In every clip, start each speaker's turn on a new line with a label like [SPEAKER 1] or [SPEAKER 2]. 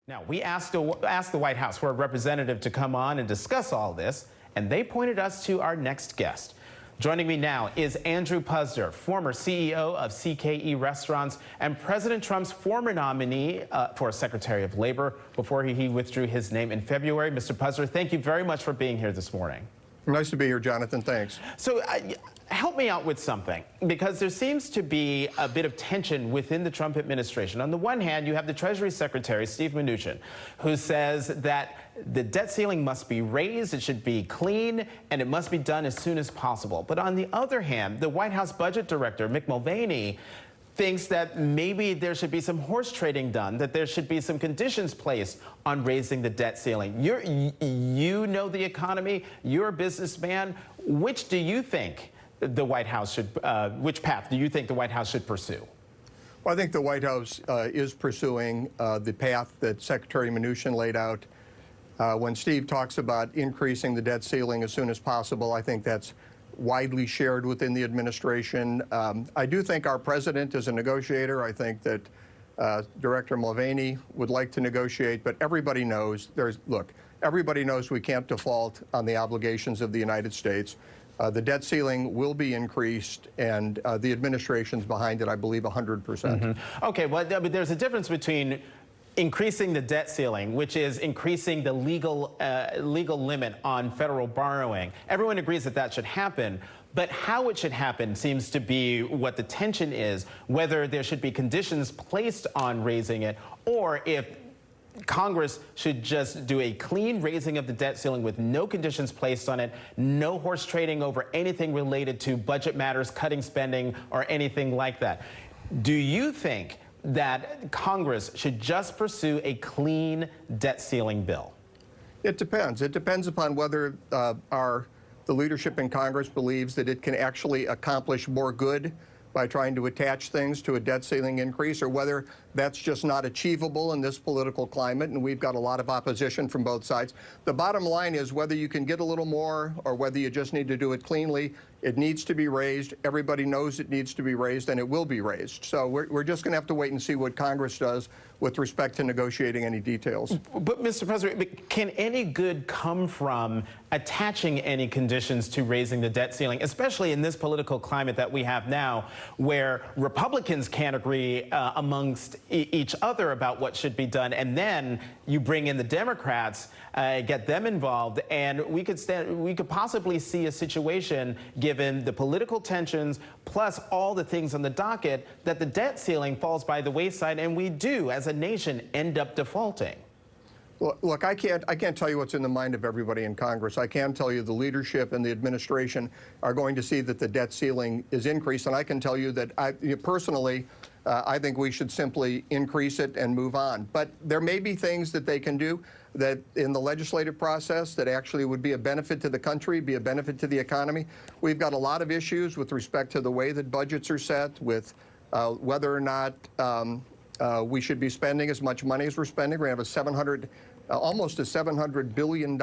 [SPEAKER 1] Now, we asked the White House for a representative to come on and discuss all this, and they pointed us to our next guest. Joining me now is Andrew Puzder, former CEO of CKE Restaurants and President Trump's former nominee for Secretary of Labor before he withdrew his name in February. Mr. Puzder, thank you very much for being here this morning.
[SPEAKER 2] Nice to be here, Jonathan. Thanks.
[SPEAKER 1] So help me out with something, because there seems to be a bit of tension within the Trump administration. On the one hand, you have the Treasury Secretary, Steve Mnuchin, who says that the debt ceiling must be raised, it should be clean, and it must be done as soon as possible. But on the other hand, the White House Budget Director, Mick Mulvaney, thinks that maybe there should be some horse trading done, that there should be some conditions placed on raising the debt ceiling. You know the economy, you're a businessman. Which do you think the White House should, which path do you think the White House should pursue?
[SPEAKER 2] Well, I think the White House is pursuing the path that Secretary Mnuchin laid out. When Steve talks about increasing the debt ceiling as soon as possible, I think that's widely shared within the administration. I do think our president is a negotiator. I think that Director Mulvaney would like to negotiate, but everybody knows everybody knows we can't default on the obligations of the United States. The debt ceiling will be increased, and the administration's behind it, I believe, 100%.
[SPEAKER 1] Mm-hmm. Okay, well, there's a difference between increasing the debt ceiling, which is increasing the legal limit on federal borrowing. Everyone agrees that that should happen, but how it should happen seems to be what the tension is, whether there should be conditions placed on raising it, or if Congress should just do a clean raising of the debt ceiling with no conditions placed on it, no horse trading over anything related to budget matters, cutting spending, or anything like that. Do you think that Congress should just pursue a clean debt ceiling bill?
[SPEAKER 2] It depends. It depends upon whether the leadership in Congress believes that it can actually accomplish more good by trying to attach things to a debt ceiling increase, or whether that's just not achievable in this political climate, and we've got a lot of opposition from both sides. The bottom line is whether you can get a little more or whether you just need to do it cleanly, it needs to be raised. Everybody knows it needs to be raised, and it will be raised. So we're just going to have to wait and see what Congress does with respect to negotiating any details.
[SPEAKER 1] But, Mr. President, can any good come from attaching any conditions to raising the debt ceiling, especially in this political climate that we have now, where Republicans can't agree amongst each other about what should be done, and then you bring in the Democrats, get them involved, and we could possibly see a situation, given the political tensions plus all the things on the docket, that the debt ceiling falls by the wayside, and we do, as a nation, end up defaulting.
[SPEAKER 2] Well, look, I can't tell you what's in the mind of everybody in Congress. I can tell you the leadership and the administration are going to see that the debt ceiling is increased, and I can tell you that personally, I think we should simply increase it and move on. But there may be things that they can do that in the legislative process that actually would be a benefit to the country, be a benefit to the economy. We've got a lot of issues with respect to the way that budgets are set, with whether or not we should be spending as much money as we're spending. We're going to have almost a $700 billion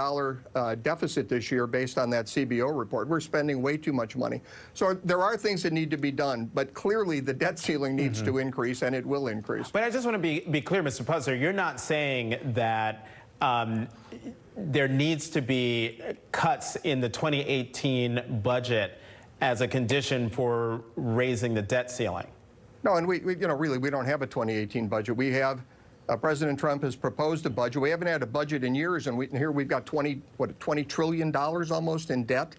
[SPEAKER 2] deficit this year based on that CBO report. We're spending way too much money. So there are things that need to be done, but clearly the debt ceiling needs to increase, and it will increase.
[SPEAKER 1] But I just want to be clear, Mr. Puzder, you're not saying that there needs to be cuts in the 2018 budget as a condition for raising the debt ceiling.
[SPEAKER 2] No, and we don't have a 2018 budget. We have President Trump has proposed a budget. We haven't had a budget in years, and here we've got $20 trillion almost in debt.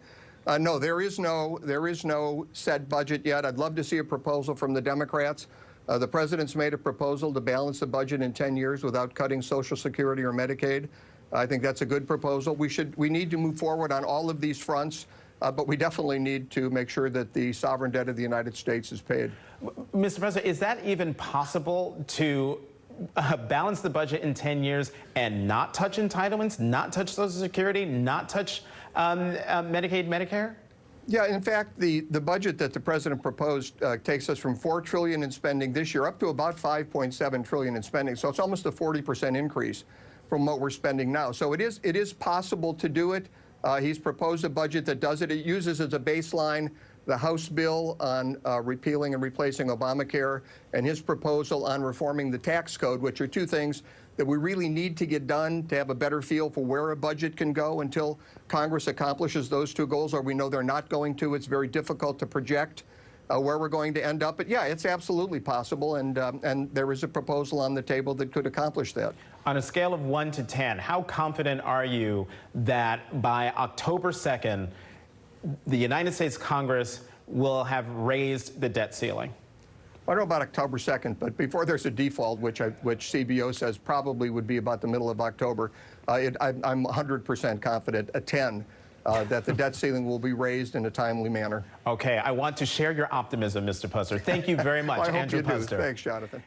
[SPEAKER 2] No, there is no set budget yet. I'd love to see a proposal from the Democrats. The president's made a proposal to balance the budget in 10 years without cutting Social Security or Medicaid. I think that's a good proposal. We need to move forward on all of these fronts, but we definitely need to make sure that the sovereign debt of the United States is paid.
[SPEAKER 1] Mr. President, is that even possible to balance the budget in 10 years and not touch entitlements, not touch Social Security, not touch Medicaid, Medicare?
[SPEAKER 2] Yeah, in fact, the budget that the president proposed takes us from $4 trillion in spending this year up to about $5.7 trillion in spending. So it's almost a 40% increase from what we're spending now. So it is possible to do it. He's proposed a budget that does it. It uses as a baseline the House bill on repealing and replacing Obamacare and his proposal on reforming the tax code, which are two things that we really need to get done to have a better feel for where a budget can go until Congress accomplishes those two goals, or we know they're not going to. It's very difficult to project where we're going to end up. But yeah, it's absolutely possible, and there is a proposal on the table that could accomplish that.
[SPEAKER 1] On a scale of 1 to 10, how confident are you that by October 2nd, the United States Congress will have raised the debt ceiling?
[SPEAKER 2] I don't know about October 2nd, but before there's a default, which CBO says probably would be about the middle of October, I'm 100% confident, a 10, that the debt ceiling will be raised in a timely manner.
[SPEAKER 1] Okay, I want to share your optimism, Mr. Puzder. Thank you very much,
[SPEAKER 2] Well, I hope
[SPEAKER 1] Andrew
[SPEAKER 2] you do.
[SPEAKER 1] Puzder.
[SPEAKER 2] Thanks, Jonathan.